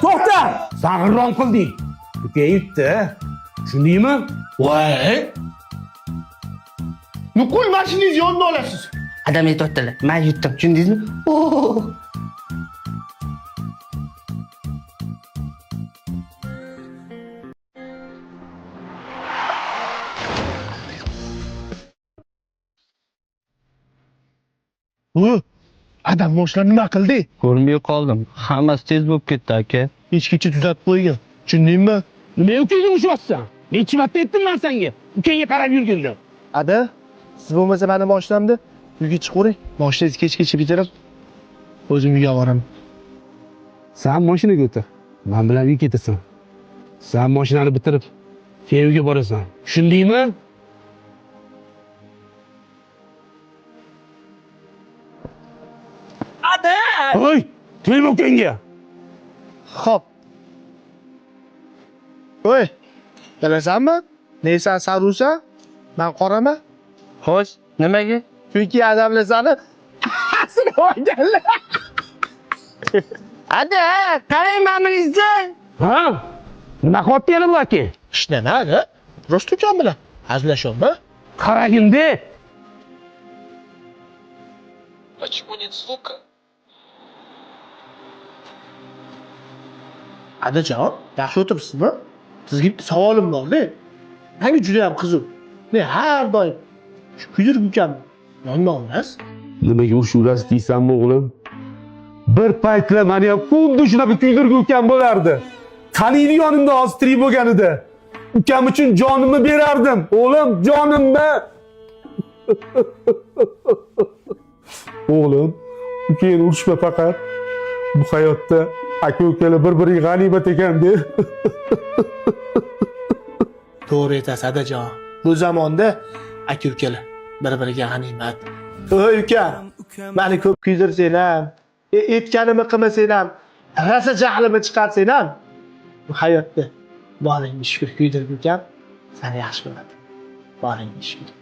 To'xta! Sag'irron qilding. Ukang yutdi. Tushundingmi? Voy! Nuqul mashinangizni yonida olasiz. Adam aytibdilar. Men yutdim, tushundingizmi? Adam boshlar nima qildi? Ko'rmay qoldim. Hammasi tez bo'lib ketdi, aka. Echkichi tuzatib qo'ygan. Tushundingmi? Nima ukangga urishyapsan? Necha marta aytdim men senga? Ukangga qarab yurgin deb. Ada, siz bo'lmasa meni moshinamda uyga chiqavering. Moshinangizni kechgacha bitirib, o'zim uyga boraman. Sen mashinaga o'tir. Men bilan uyga ketasan. Sen mashinani bitirib, sen uyga borasan. Tushundingmi? Ada! Hoy, tegma ukangga. Xo'p. Voy, bilasanmi? Neysan sarusa? Men qoraman. Xo'sh, nimaga? Chunki adamlar seni asli olganlar. Ada, qarang mamizni. Ha? Nima qilyapti yana bu aka? Hech nima, ada. Rost ukam bilan hazillashyapman. Qaragin-de. Почему нет звука? Adajon, yaxshi o'tiribsizmi? Sizga bitta savolim bor-da. Menga juda ham qiziq. Men har doim shu kuydirib ukam yonma olasiz. Nimaga ushurasiz deysanmi o'g'lim? Bir paytlar meni ham xuddi shunaqa kuydirgi ukam bo'lardi. Qaniydi yonimda hozir tirik bo'lganida. Ukam uchun jonimni berardim. O'g'lim, jonimni. O'g'lim, ukangni urishma faqat. Bu hayotda aka-ukalar bir-biriga g'animat ekan-da. To'g'ri aytasiz, adajon. Bu zamonda aka-ukalar bir-biriga g'animat. Voy ukam, meni ko'p kuydirsang ham, aytganimni qilmasang ham, rasa jahlimni chiqarsang ham, bu hayotda boringni shukr kuydirib ukam, seni yaxshi ko'raman. Boringni shukr.